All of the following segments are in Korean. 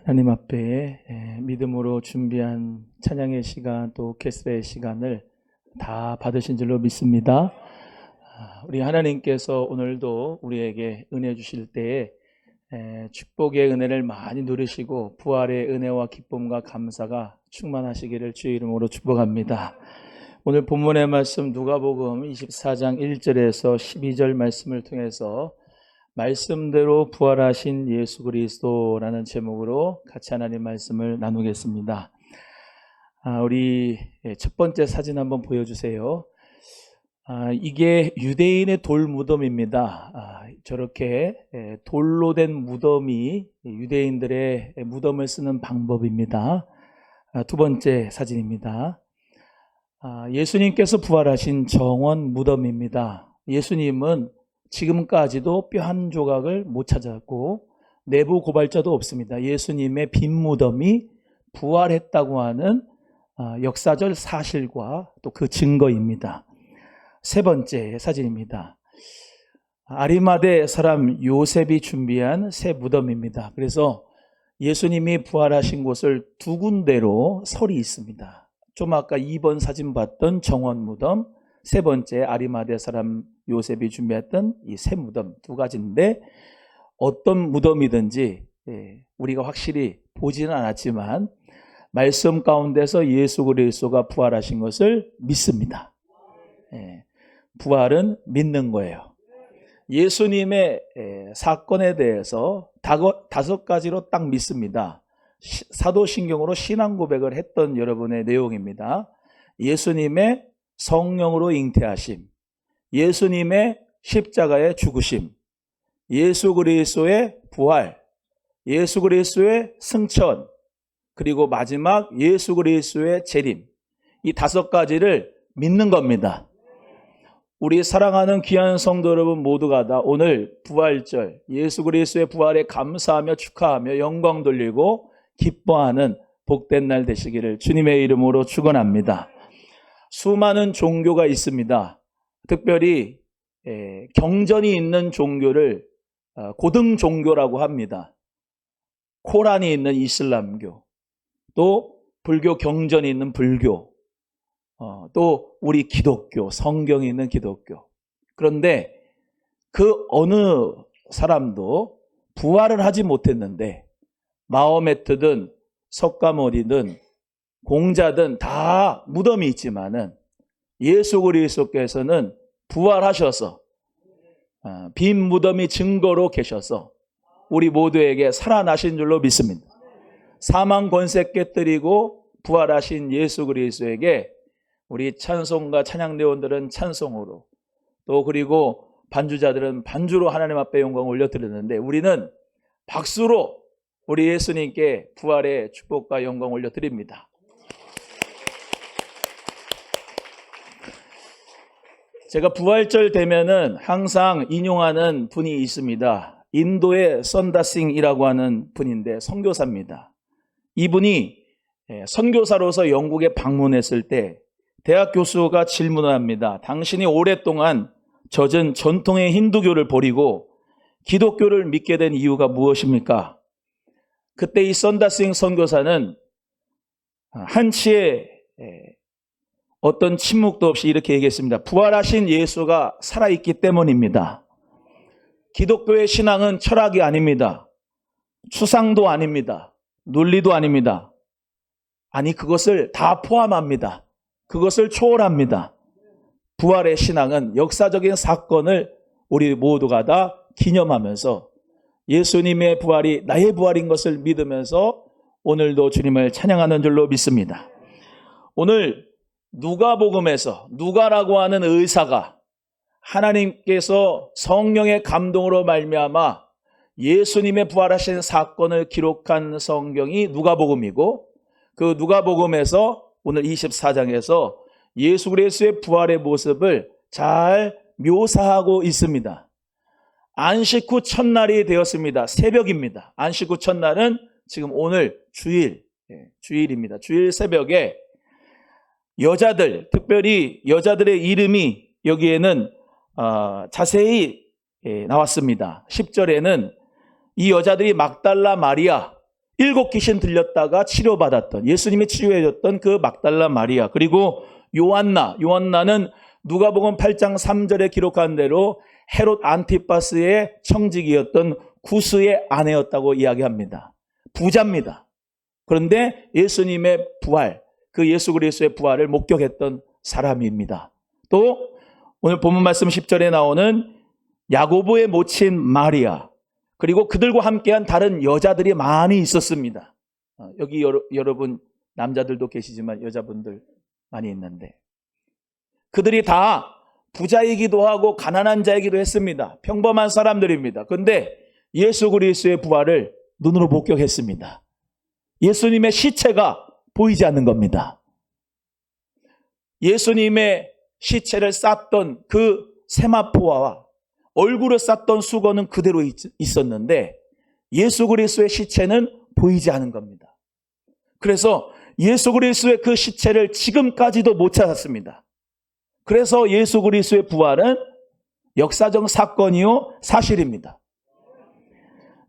하나님 앞에 믿음으로 준비한 찬양의 시간 또 오케스트라의 시간을 다 받으신 줄로 믿습니다. 우리 하나님께서 오늘도 우리에게 은혜 주실 때에 축복의 은혜를 많이 누리시고 부활의 은혜와 기쁨과 감사가 충만하시기를 주의 이름으로 축복합니다. 오늘 본문의 말씀 누가복음 24장 1절에서 12절 말씀을 통해서 말씀대로 부활하신 예수 그리스도라는 제목으로 같이 하나님 말씀을 나누겠습니다. 우리 첫 번째 사진 한번 보여주세요. 이게 유대인의 돌 무덤입니다. 저렇게 돌로 된 무덤이 유대인들의 무덤을 쓰는 방법입니다. 두 번째 사진입니다. 예수님께서 부활하신 정원 무덤입니다. 예수님은 지금까지도 뼈 한 조각을 못 찾았고 내부 고발자도 없습니다. 예수님의 빈 무덤이 부활했다고 하는 역사적 사실과 또 그 증거입니다. 세 번째 사진입니다. 아리마대 사람 요셉이 준비한 새 무덤입니다. 그래서 예수님이 부활하신 곳을 두 군데로 설이 있습니다. 좀 아까 2번 사진 봤던 정원 무덤, 세 번째 아리마대 사람 요셉이 준비했던 이 새 무덤 두 가지인데 어떤 무덤이든지 우리가 확실히 보지는 않았지만 말씀 가운데서 예수 그리스도가 부활하신 것을 믿습니다. 부활은 믿는 거예요. 예수님의 사건에 대해서 5가지로 딱 믿습니다. 사도신경으로 신앙 고백을 했던 여러분의 내용입니다. 예수님의 성령으로 잉태하심, 예수님의 십자가의 죽으심, 예수 그리스도의 부활, 예수 그리스도의 승천, 그리고 마지막 예수 그리스도의 재림, 이 5가지를 믿는 겁니다. 우리 사랑하는 귀한 성도 여러분 모두가 다 오늘 부활절 예수 그리스도의 부활에 감사하며 축하하며 영광 돌리고 기뻐하는 복된 날 되시기를 주님의 이름으로 축원합니다. 수많은 종교가 있습니다. 특별히 경전이 있는 종교를 고등 종교라고 합니다. 코란이 있는 이슬람교, 또 불교 경전이 있는 불교, 또 우리 기독교, 성경이 있는 기독교. 그런데 그 어느 사람도 부활을 하지 못했는데 마호메트든 석가모니든 공자든 다 무덤이 있지만은 예수 그리스도께서는 부활하셔서 빈 무덤이 증거로 계셔서 우리 모두에게 살아나신 줄로 믿습니다. 사망 권세 깨뜨리고 부활하신 예수 그리스도에게 우리 찬송가 찬양대원들은 찬송으로 또 그리고 반주자들은 반주로 하나님 앞에 영광을 올려드렸는데 우리는 박수로 우리 예수님께 부활의 축복과 영광을 올려드립니다. 제가 부활절 되면은 항상 인용하는 분이 있습니다. 인도의 선다싱이라고 하는 분인데 선교사입니다. 이분이 선교사로서 영국에 방문했을 때 대학 교수가 질문을 합니다. 당신이 오랫동안 젖은 전통의 힌두교를 버리고 기독교를 믿게 된 이유가 무엇입니까? 그때 이 선다싱 선교사는 한치의 어떤 침묵도 없이 이렇게 얘기했습니다. 부활하신 예수가 살아있기 때문입니다. 기독교의 신앙은 철학이 아닙니다. 추상도 아닙니다. 논리도 아닙니다. 아니 그것을 다 포함합니다. 그것을 초월합니다. 부활의 신앙은 역사적인 사건을 우리 모두가 다 기념하면서 예수님의 부활이 나의 부활인 것을 믿으면서 오늘도 주님을 찬양하는 줄로 믿습니다. 오늘 누가복음에서 누가라고 하는 의사가 하나님께서 성령의 감동으로 말미암아 예수님의 부활하신 사건을 기록한 성경이 누가복음이고 그 누가복음에서 오늘 24장에서 예수 그리스도의 부활의 모습을 잘 묘사하고 있습니다. 안식 후 첫날이 되었습니다. 새벽입니다. 안식 후 첫날은 지금 오늘 주일입니다. 주일 새벽에 여자들, 특별히 여자들의 이름이 여기에는 자세히 나왔습니다. 10절에는 이 여자들이 막달라 마리아, 7 귀신 들렸다가 치료받았던, 예수님이 치유해줬던 그 막달라 마리아, 그리고 요한나는 누가복음 8장 3절에 기록한 대로 헤롯 안티파스의 청직이었던 구스의 아내였다고 이야기합니다. 부자입니다. 그런데 예수님의 부활, 그 예수 그리스도의 부활을 목격했던 사람입니다. 또 오늘 본문 말씀 10절에 나오는 야고보의 모친 마리아, 그리고 그들과 함께한 다른 여자들이 많이 있었습니다. 여기 여러분 남자들도 계시지만 여자분들 많이 있는데, 그들이 다 부자이기도 하고 가난한 자이기도 했습니다. 평범한 사람들입니다. 그런데 예수 그리스도의 부활을 눈으로 목격했습니다. 예수님의 시체가 보이지 않는 겁니다. 예수님의 시체를 쌌던 그 세마포와 얼굴을 쌌던 수건은 그대로 있었는데 예수 그리스도의 시체는 보이지 않은 겁니다. 그래서 예수 그리스도의 그 시체를 지금까지도 못 찾았습니다. 그래서 예수 그리스도의 부활은 역사적 사건이요 사실입니다.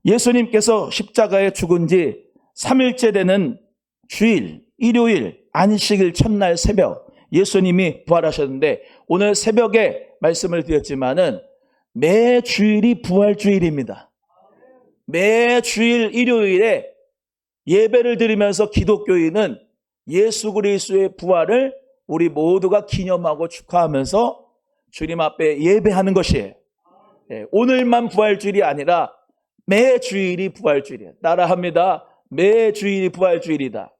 예수님께서 십자가에 죽은 지 3일째 되는 주일, 일요일, 안식일 첫날 새벽 예수님이 부활하셨는데, 오늘 새벽에 말씀을 드렸지만은 매 주일이 부활주일입니다. 매 주일 일요일에 예배를 드리면서 기독교인은 예수 그리스도의 부활을 우리 모두가 기념하고 축하하면서 주님 앞에 예배하는 것이에요. 오늘만 부활주일이 아니라 매 주일이 부활주일이에요. 따라합니다. 매 주일이 부활주일이다.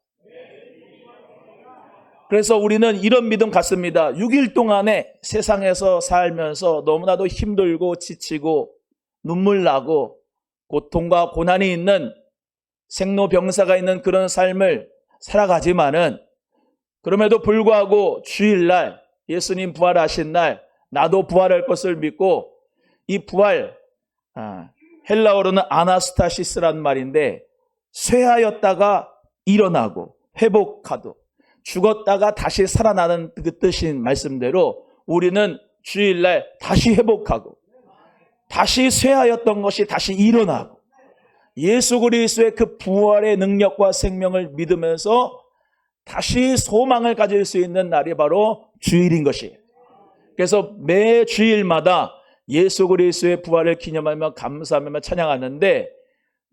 그래서 우리는 이런 믿음 갖습니다. 6일 동안에 세상에서 살면서 너무나도 힘들고 지치고 눈물 나고 고통과 고난이 있는 생로병사가 있는 그런 삶을 살아가지만은, 그럼에도 불구하고 주일날 예수님 부활하신 날 나도 부활할 것을 믿고, 이 부활, 헬라어로는 아나스타시스란 말인데 쇠하였다가 일어나고 회복하도, 죽었다가 다시 살아나는 그 뜻인 말씀대로 우리는 주일날 다시 회복하고 다시 쇠하였던 것이 다시 일어나고 예수 그리스도의 그 부활의 능력과 생명을 믿으면서 다시 소망을 가질 수 있는 날이 바로 주일인 것이에요. 그래서 매 주일마다 예수 그리스도의 부활을 기념하며 감사하며 찬양하는데,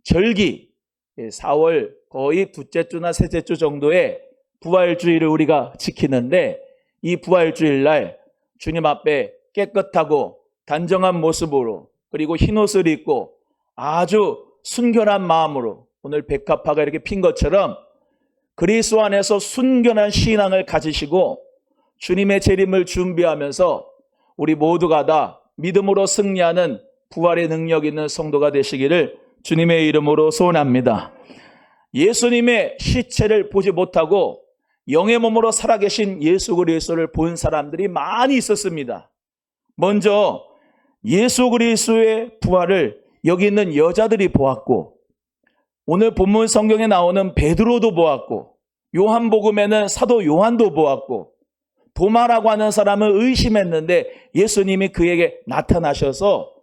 절기 4월 거의 둘째 주나 셋째 주 정도에 부활주일을 우리가 지키는데, 이 부활주일날 주님 앞에 깨끗하고 단정한 모습으로, 그리고 흰옷을 입고 아주 순결한 마음으로, 오늘 백합화가 이렇게 핀 것처럼 그리스도 안에서 순결한 신앙을 가지시고 주님의 재림을 준비하면서 우리 모두가 다 믿음으로 승리하는 부활의 능력 있는 성도가 되시기를 주님의 이름으로 소원합니다. 예수님의 시체를 보지 못하고 영의 몸으로 살아계신 예수 그리스도를 본 사람들이 많이 있었습니다. 먼저 예수 그리스도의 부활을 여기 있는 여자들이 보았고, 오늘 본문 성경에 나오는 베드로도 보았고, 요한복음에는 사도 요한도 보았고, 도마라고 하는 사람은 의심했는데 예수님이 그에게 나타나셔서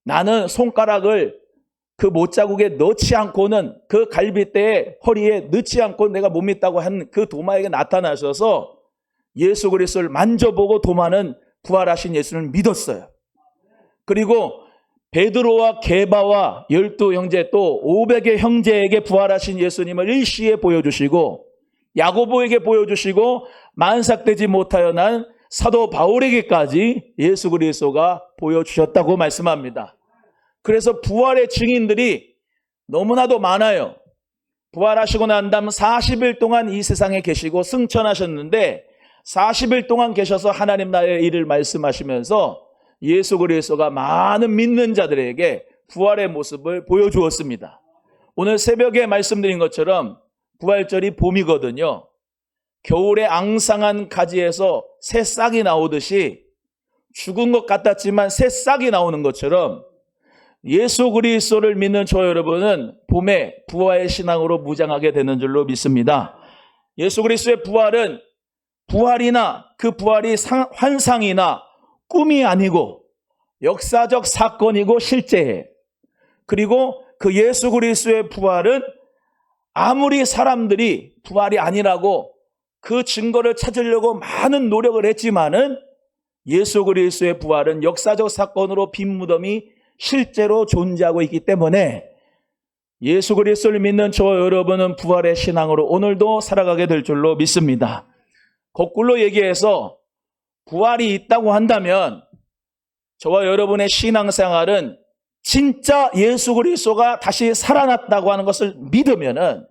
나는 손가락을 그 못자국에 넣지 않고는, 그 갈빗대에 허리에 넣지 않고 내가 못 믿다고 한 그 도마에게 나타나셔서 예수 그리스도를 만져보고 도마는 부활하신 예수를 믿었어요. 그리고 베드로와 게바와 12 형제 또 500의 형제에게 부활하신 예수님을 일시에 보여주시고, 야고보에게 보여주시고, 만삭되지 못하여 난 사도 바울에게까지 예수 그리스도가 보여주셨다고 말씀합니다. 그래서 부활의 증인들이 너무나도 많아요. 부활하시고 난 다음 40일 동안 이 세상에 계시고 승천하셨는데, 40일 동안 계셔서 하나님 나라의 일을 말씀하시면서 예수 그리스도가 많은 믿는 자들에게 부활의 모습을 보여주었습니다. 오늘 새벽에 말씀드린 것처럼 부활절이 봄이거든요. 겨울에 앙상한 가지에서 새싹이 나오듯이 죽은 것 같았지만 새싹이 나오는 것처럼 예수 그리스도를 믿는 저 여러분은 봄에 부활의 신앙으로 무장하게 되는 줄로 믿습니다. 예수 그리스도의 부활은 부활이나 그 부활이 환상이나 꿈이 아니고 역사적 사건이고 실제해. 그리고 그 예수 그리스도의 부활은 아무리 사람들이 부활이 아니라고 그 증거를 찾으려고 많은 노력을 했지만은 예수 그리스도의 부활은 역사적 사건으로 빈 무덤이 실제로 존재하고 있기 때문에 예수 그리스도를 믿는 저와 여러분은 부활의 신앙으로 오늘도 살아가게 될 줄로 믿습니다. 거꾸로 얘기해서 부활이 있다고 한다면 저와 여러분의 신앙생활은 진짜 예수 그리스도가 다시 살아났다고 하는 것을 믿으면은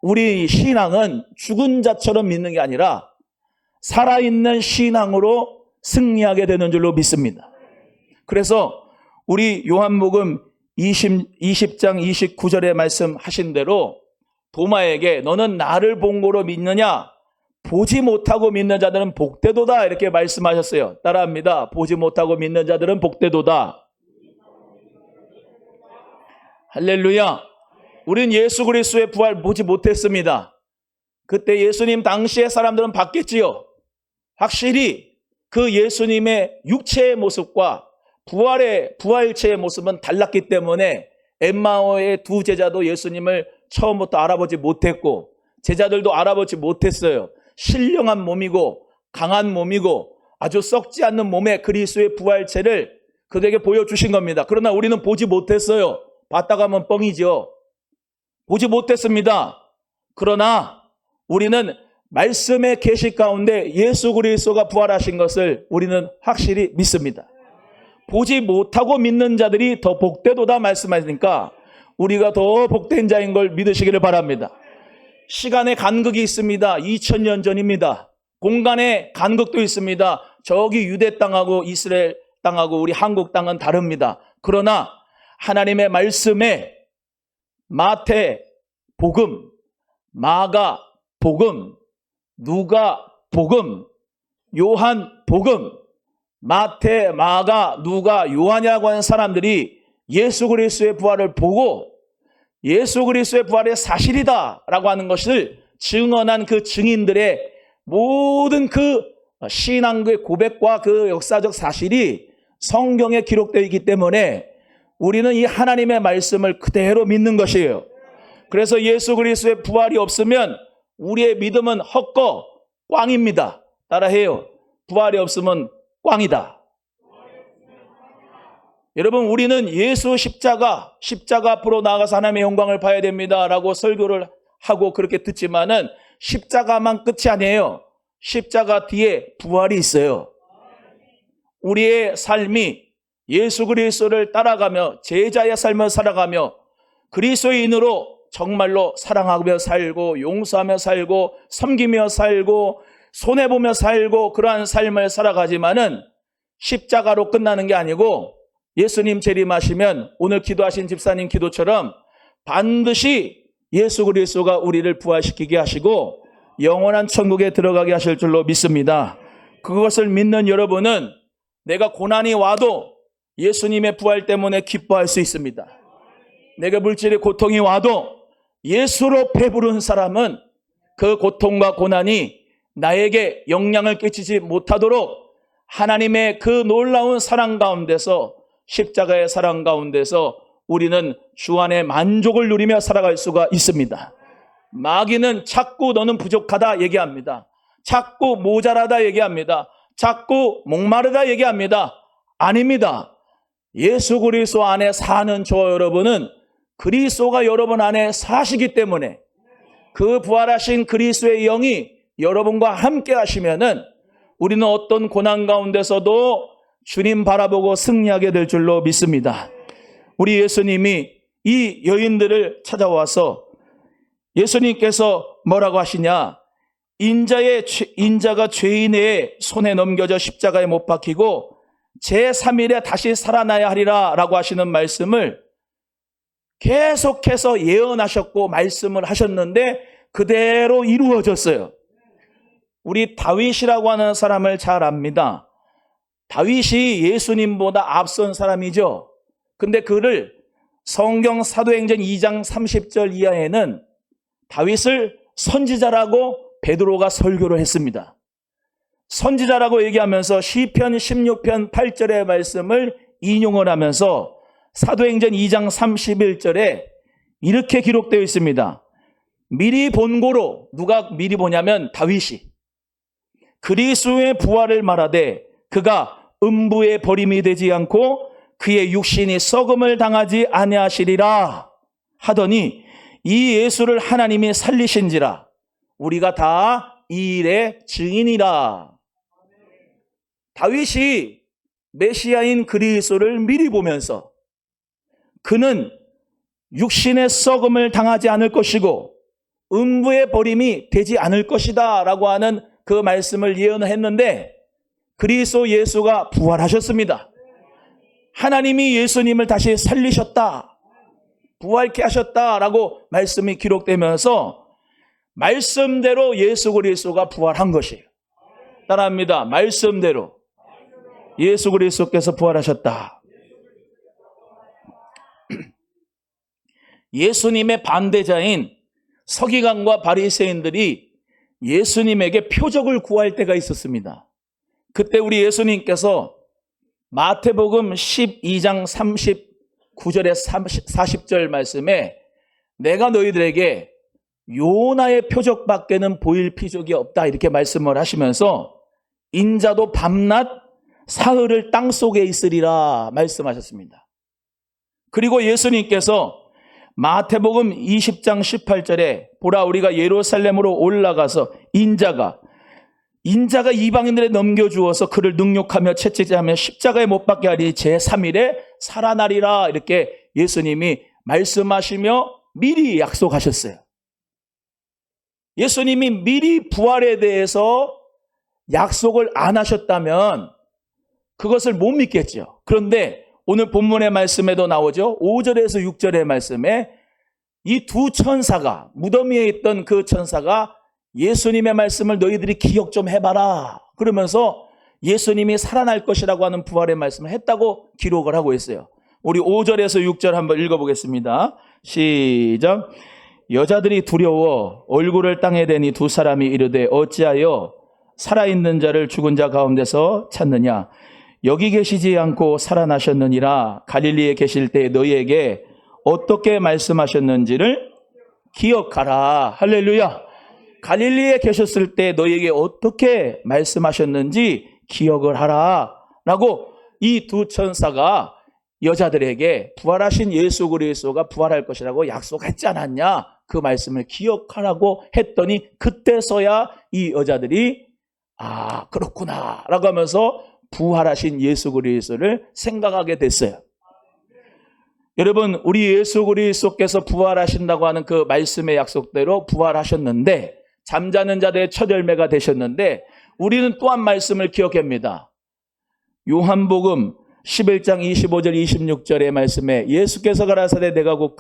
우리 신앙은 죽은 자처럼 믿는 게 아니라 살아있는 신앙으로 승리하게 되는 줄로 믿습니다. 그래서 우리 요한복음 20장 29절에 말씀하신 대로 도마에게 너는 나를 본 거로 믿느냐? 보지 못하고 믿는 자들은 복되도다 이렇게 말씀하셨어요. 따라합니다. 보지 못하고 믿는 자들은 복되도다. 할렐루야. 우린 예수 그리스도의 부활 보지 못했습니다. 그때 예수님 당시의 사람들은 봤겠지요. 확실히 그 예수님의 육체의 모습과 부활체의 모습은 달랐기 때문에 엠마오의 두 제자도 예수님을 처음부터 알아보지 못했고 제자들도 알아보지 못했어요. 신령한 몸이고 강한 몸이고 아주 썩지 않는 몸의 그리스도의 부활체를 그들에게 보여주신 겁니다. 그러나 우리는 보지 못했어요. 봤다가 하면 뻥이죠. 보지 못했습니다. 그러나 우리는 말씀의 계시 가운데 예수 그리스도가 부활하신 것을 우리는 확실히 믿습니다. 보지 못하고 믿는 자들이 더 복되도다 말씀하시니까 우리가 더 복된 자인 걸 믿으시기를 바랍니다. 시간의 간극이 있습니다. 2000년 전입니다. 공간의 간극도 있습니다. 저기 유대 땅하고 이스라엘 땅하고 우리 한국 땅은 다릅니다. 그러나 하나님의 말씀에 마태 복음, 마가 복음, 누가 복음, 요한 복음, 마태, 마가, 누가, 요한이라고 하는 사람들이 예수 그리스도의 부활을 보고 예수 그리스도의 부활의 사실이다라고 하는 것을 증언한 그 증인들의 모든 그 신앙의 고백과 그 역사적 사실이 성경에 기록되어 있기 때문에 우리는 이 하나님의 말씀을 그대로 믿는 것이에요. 그래서 예수 그리스도의 부활이 없으면 우리의 믿음은 헛거 꽝입니다. 따라해요. 부활이 없으면 꽝이다. 여러분, 우리는 예수 십자가 앞으로 나아가서 하나님의 영광을 봐야 됩니다 라고 설교를 하고 그렇게 듣지만은 십자가만 끝이 아니에요. 십자가 뒤에 부활이 있어요. 우리의 삶이 예수 그리스도를 따라가며 제자의 삶을 살아가며 그리스도인으로 정말로 사랑하며 살고 용서하며 살고 섬기며 살고 손해보며 살고 그러한 삶을 살아가지만은 십자가로 끝나는 게 아니고 예수님 재림하시면 오늘 기도하신 집사님 기도처럼 반드시 예수 그리스도가 우리를 부활시키게 하시고 영원한 천국에 들어가게 하실 줄로 믿습니다. 그것을 믿는 여러분은 내가 고난이 와도 예수님의 부활 때문에 기뻐할 수 있습니다. 내가 물질의 고통이 와도 예수로 배부른 사람은 그 고통과 고난이 나에게 영향을 끼치지 못하도록 하나님의 그 놀라운 사랑 가운데서 십자가의 사랑 가운데서 우리는 주 안에 만족을 누리며 살아갈 수가 있습니다. 마귀는 자꾸 너는 부족하다 얘기합니다. 자꾸 모자라다 얘기합니다. 자꾸 목마르다 얘기합니다. 아닙니다. 예수 그리스도 안에 사는 저 여러분은 그리스도가 여러분 안에 사시기 때문에 그 부활하신 그리스도의 영이 여러분과 함께 하시면은 우리는 어떤 고난 가운데서도 주님 바라보고 승리하게 될 줄로 믿습니다. 우리 예수님이 이 여인들을 찾아와서 예수님께서 뭐라고 하시냐? 인자가 죄인의 손에 넘겨져 십자가에 못 박히고 제3일에 다시 살아나야 하리라 라고 하시는 말씀을 계속해서 예언하셨고 말씀을 하셨는데 그대로 이루어졌어요. 우리 다윗이라고 하는 사람을 잘 압니다. 다윗이 예수님보다 앞선 사람이죠. 근데 그를 성경 사도행전 2장 30절 이하에는 다윗을 선지자라고 베드로가 설교를 했습니다. 선지자라고 얘기하면서 시편 16편 8절의 말씀을 인용을 하면서 사도행전 2장 31절에 이렇게 기록되어 있습니다. 미리 본 고로, 누가 미리 보냐면 다윗이 그리스도의 부활을 말하되 그가 음부의 버림이 되지 않고 그의 육신이 썩음을 당하지 아니하시리라 하더니 이 예수를 하나님이 살리신지라 우리가 다 이 일의 증인이라. 다윗이 메시아인 그리스도를 미리 보면서 그는 육신의 썩음을 당하지 않을 것이고 음부의 버림이 되지 않을 것이다 라고 하는 그 말씀을 예언했는데 그리스도 예수가 부활하셨습니다. 하나님이 예수님을 다시 살리셨다, 부활케 하셨다라고 말씀이 기록되면서 말씀대로 예수 그리스도가 부활한 것이에요. 따라합니다. 말씀대로 예수 그리스도께서 부활하셨다. 예수님의 반대자인 서기관과 바리새인들이 예수님에게 표적을 구할 때가 있었습니다. 그때 우리 예수님께서 마태복음 12장 39절에 40절 말씀에 내가 너희들에게 요나의 표적밖에는 보일 표적이 없다 이렇게 말씀을 하시면서 인자도 밤낮 사흘을 땅속에 있으리라 말씀하셨습니다. 그리고 예수님께서 마태복음 20장 18절에 보라 우리가 예루살렘으로 올라가서 인자가 이방인들에 넘겨주어서 그를 능욕하며 채찍질하며 십자가에 못 박게 하리 제3일에 살아나리라 이렇게 예수님이 말씀하시며 미리 약속하셨어요. 예수님이 미리 부활에 대해서 약속을 안 하셨다면 그것을 못 믿겠죠. 그런데 오늘 본문의 말씀에도 나오죠. 5절에서 6절의 말씀에 이 두 천사가 무덤 위에 있던 그 천사가 예수님의 말씀을 너희들이 기억 좀 해봐라 그러면서 예수님이 살아날 것이라고 하는 부활의 말씀을 했다고 기록을 하고 있어요. 우리 5절에서 6절 한번 읽어보겠습니다. 시작. 여자들이 두려워 얼굴을 땅에 대니 두 사람이 이르되 어찌하여 살아있는 자를 죽은 자 가운데서 찾느냐 여기 계시지 않고 살아나셨느니라. 갈릴리에 계실 때 너희에게 어떻게 말씀하셨는지를 기억하라. 할렐루야. 갈릴리에 계셨을 때 너희에게 어떻게 말씀하셨는지 기억을 하라 라고 이 두 천사가 여자들에게 부활하신 예수 그리스도가 부활할 것이라고 약속했지 않았냐 그 말씀을 기억하라고 했더니 그때서야 이 여자들이 아 그렇구나 라고 하면서 부활하신 예수 그리스도를 생각하게 됐어요. 여러분 우리 예수 그리스도께서 부활하신다고 하는 그 말씀의 약속대로 부활하셨는데 잠자는 자들의 첫 열매가 되셨는데 우리는 또한 말씀을 기억합니다. 요한복음 11장 25절 26절의 말씀에 예수께서 가라사대 내가 곧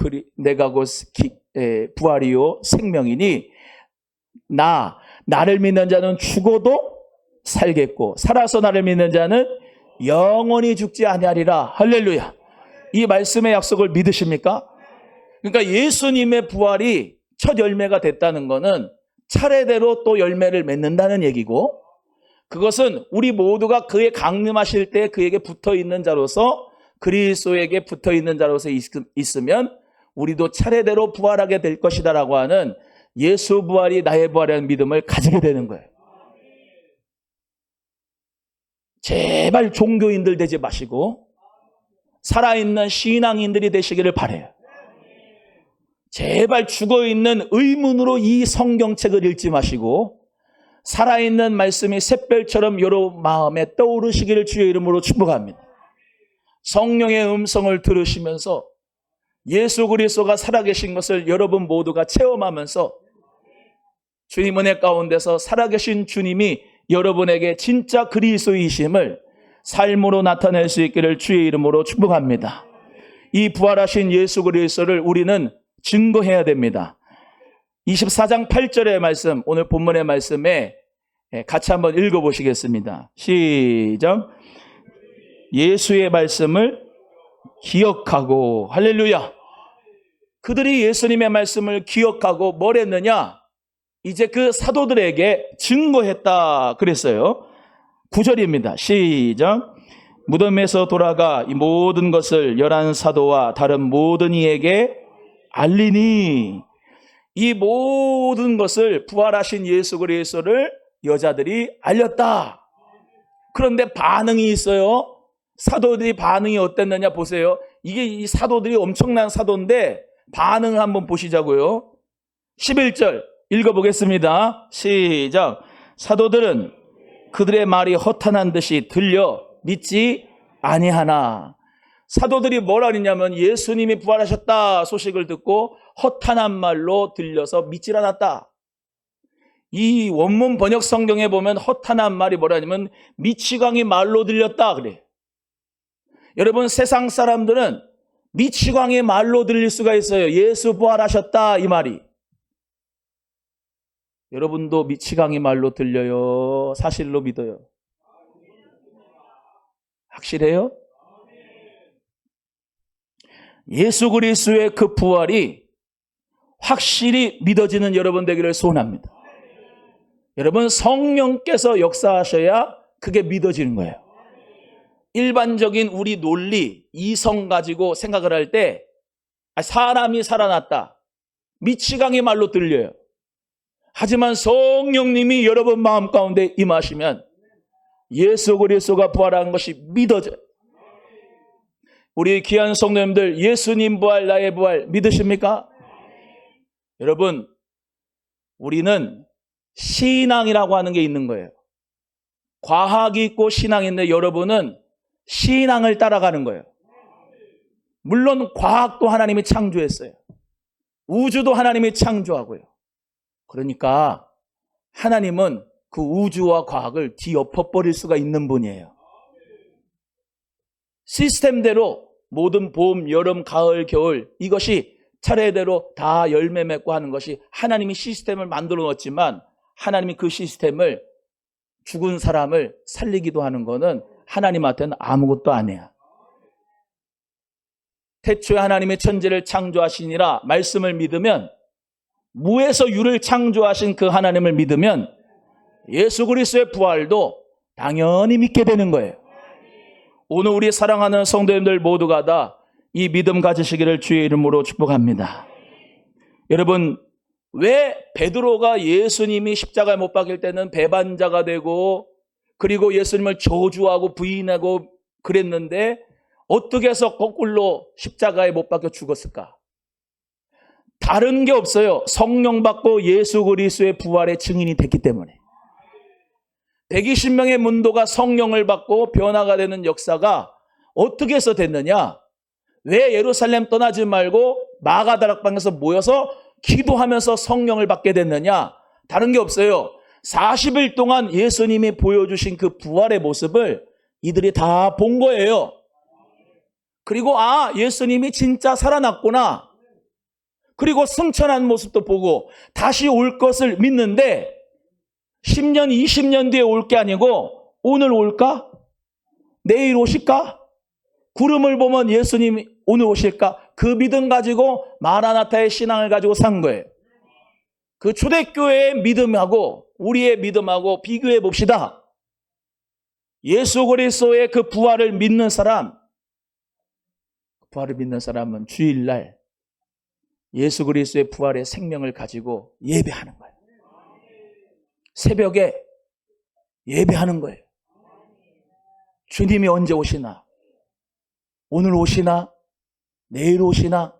부활이요 생명이니 나를 믿는 자는 죽어도 살겠고 살아서 나를 믿는 자는 영원히 죽지 아니하리라. 할렐루야. 이 말씀의 약속을 믿으십니까? 그러니까 예수님의 부활이 첫 열매가 됐다는 것은 차례대로 또 열매를 맺는다는 얘기고 그것은 우리 모두가 그에 강림하실 때 그에게 붙어있는 자로서 그리스도에게 붙어있는 자로서 있으면 우리도 차례대로 부활하게 될 것이다 라고 하는 예수 부활이 나의 부활이라는 믿음을 가지게 되는 거예요. 제발 종교인들 되지 마시고 살아있는 신앙인들이 되시기를 바라요. 제발 죽어있는 의문으로 이 성경책을 읽지 마시고 살아있는 말씀이 샛별처럼 여러분 마음에 떠오르시기를 주의 이름으로 축복합니다. 성령의 음성을 들으시면서 예수 그리스도가 살아계신 것을 여러분 모두가 체험하면서 주님 은혜 가운데서 살아계신 주님이 여러분에게 진짜 그리스도이심을 삶으로 나타낼 수 있기를 주의 이름으로 축복합니다. 이 부활하신 예수 그리스도를 우리는 증거해야 됩니다. 24장 8절의 말씀, 오늘 본문의 말씀에 같이 한번 읽어보시겠습니다. 시작. 예수의 말씀을 기억하고, 할렐루야. 그들이 예수님의 말씀을 기억하고 뭘 했느냐? 이제 그 사도들에게 증거했다 그랬어요. 9절입니다. 시작. 무덤에서 돌아가 이 모든 것을 11 사도와 다른 모든 이에게 알리니 이 모든 것을 부활하신 예수 그리스도를 여자들이 알렸다. 그런데 반응이 있어요. 사도들이 반응이 어땠느냐 보세요. 이게 이 사도들이 엄청난 사도인데 반응을 한번 보시자고요. 11절 읽어보겠습니다. 시작. 사도들은 그들의 말이 허탄한 듯이 들려 믿지 아니하나. 사도들이 뭐라 그랬냐면 예수님이 부활하셨다 소식을 듣고 허탄한 말로 들려서 믿질 않았다. 이 원문 번역 성경에 보면 허탄한 말이 뭐라냐면 미치광이 말로 들렸다 그래. 여러분, 세상 사람들은 미치광이 말로 들릴 수가 있어요. 예수 부활하셨다 이 말이. 여러분도 미치광이 말로 들려요? 사실로 믿어요? 확실해요? 예수 그리스도의 그 부활이 확실히 믿어지는 여러분 되기를 소원합니다. 여러분, 성령께서 역사하셔야 그게 믿어지는 거예요. 일반적인 우리 논리, 이성 가지고 생각을 할 때 사람이 살아났다. 미치광이 말로 들려요. 하지만 성령님이 여러분 마음 가운데 임하시면 예수 그리스도가 부활한 것이 믿어져요. 우리 귀한 성도님들, 예수님 부활, 나의 부활 믿으십니까? 여러분, 우리는 신앙이라고 하는 게 있는 거예요. 과학이 있고 신앙이 있는데 여러분은 신앙을 따라가는 거예요. 물론 과학도 하나님이 창조했어요. 우주도 하나님이 창조하고요. 그러니까 하나님은 그 우주와 과학을 뒤엎어버릴 수가 있는 분이에요. 시스템대로 모든 봄, 여름, 가을, 겨울 이것이 차례대로 다 열매 맺고 하는 것이 하나님이 시스템을 만들어 놓았지만 하나님이 그 시스템을 죽은 사람을 살리기도 하는 거는 하나님한테는 아무것도 아니야. 태초에 하나님의 천지를 창조하시니라 말씀을 믿으면, 무에서 유를 창조하신 그 하나님을 믿으면 예수 그리스도의 부활도 당연히 믿게 되는 거예요. 오늘 우리 사랑하는 성도님들 모두가 다 이 믿음 가지시기를 주의 이름으로 축복합니다. 여러분, 왜 베드로가 예수님이 십자가에 못 박힐 때는 배반자가 되고 그리고 예수님을 저주하고 부인하고 그랬는데 어떻게 해서 거꾸로 십자가에 못 박혀 죽었을까? 다른 게 없어요. 성령 받고 예수 그리스도의 부활의 증인이 됐기 때문에. 120명의 문도가 성령을 받고 변화가 되는 역사가 어떻게 해서 됐느냐? 왜 예루살렘 떠나지 말고 마가다락방에서 모여서 기도하면서 성령을 받게 됐느냐? 다른 게 없어요. 40일 동안 예수님이 보여주신 그 부활의 모습을 이들이 다 본 거예요. 그리고 예수님이 진짜 살아났구나. 그리고 승천한 모습도 보고 다시 올 것을 믿는데 10년, 20년 뒤에 올 게 아니고 오늘 올까? 내일 오실까? 구름을 보면 예수님이 오늘 오실까? 그 믿음 가지고 마라나타의 신앙을 가지고 산 거예요. 그 초대교회의 믿음하고 우리의 믿음하고 비교해 봅시다. 예수 그리스도의 그 부활을 믿는 사람은 주일날 예수 그리스도의 부활의 생명을 가지고 예배하는 거예요. 새벽에 예배하는 거예요. 주님이 언제 오시나? 오늘 오시나? 내일 오시나?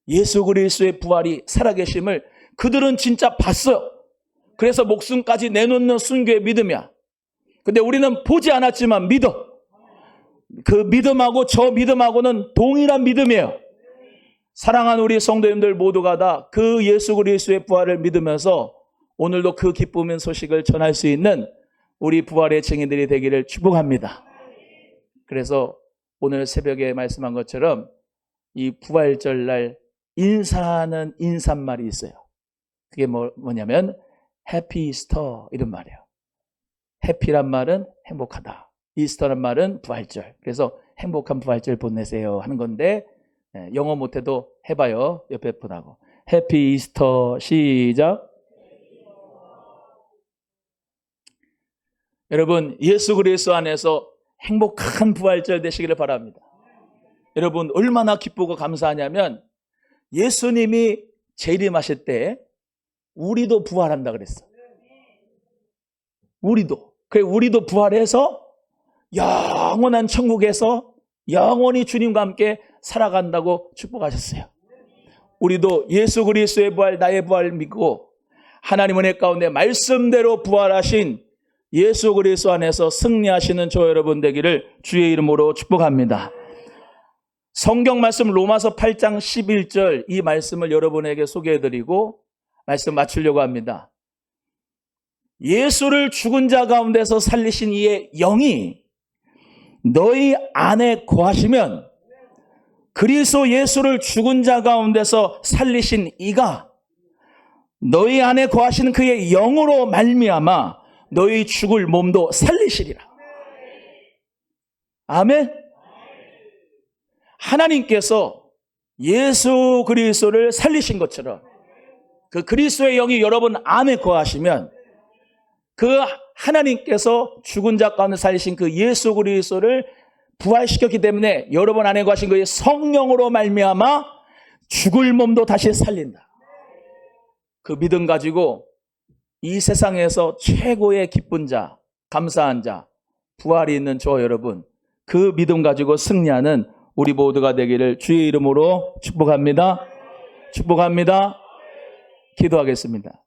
예수 그리스도의 부활이 살아계심을 그들은 진짜 봤어요. 그래서 목숨까지 내놓는 순교의 믿음이야. 근데 우리는 보지 않았지만 믿어. 그 믿음하고 저 믿음하고는 동일한 믿음이에요. 사랑하는 우리 성도님들 모두가 다 그 예수 그리스도의 부활을 믿으면서 오늘도 그 기쁨의 소식을 전할 수 있는 우리 부활의 증인들이 되기를 축복합니다. 그래서 오늘 새벽에 말씀한 것처럼 이 부활절날 인사하는 인사말이 있어요. 그게 뭐냐면 해피 이스터 이런 말이에요. 해피란 말은 행복하다. 이스터란 말은 부활절. 그래서 행복한 부활절 보내세요 하는 건데 영어 못해도 해봐요. 옆에 분하고. 해피 이스터 시작. 여러분, 예수 그리스도 안에서 행복한 부활절 되시기를 바랍니다. 여러분, 얼마나 기쁘고 감사하냐면 예수님이 재림하실 때 우리도 부활한다 그랬어. 우리도. 그래, 우리도 부활해서 영원한 천국에서 영원히 주님과 함께 살아간다고 축복하셨어요. 우리도 예수 그리스도의 부활, 나의 부활 믿고 하나님 은혜 가운데 말씀대로 부활하신 예수 그리스도 안에서 승리하시는 저 여러분 되기를 주의 이름으로 축복합니다. 성경 말씀 로마서 8장 11절 이 말씀을 여러분에게 소개해드리고 말씀 마치려고 합니다. 예수를 죽은 자 가운데서 살리신 이의 영이 너희 안에 거하시면 그리스도 예수를 죽은 자 가운데서 살리신 이가 너희 안에 거하시는 그의 영으로 말미암아 너희 죽을 몸도 살리시리라. 아멘. 하나님께서 예수 그리스도를 살리신 것처럼 그 그리스도의 영이 여러분 안에 거하시면 그 하나님께서 죽은 자 가운데 살리신 그 예수 그리스도를 부활시켰기 때문에 여러분 안에 거하신 그의 성령으로 말미암아 죽을 몸도 다시 살린다. 그 믿음 가지고 이 세상에서 최고의 기쁜 자, 감사한 자, 부활이 있는 저 여러분, 그 믿음 가지고 승리하는 우리 모두가 되기를 주의 이름으로 축복합니다. 축복합니다. 기도하겠습니다.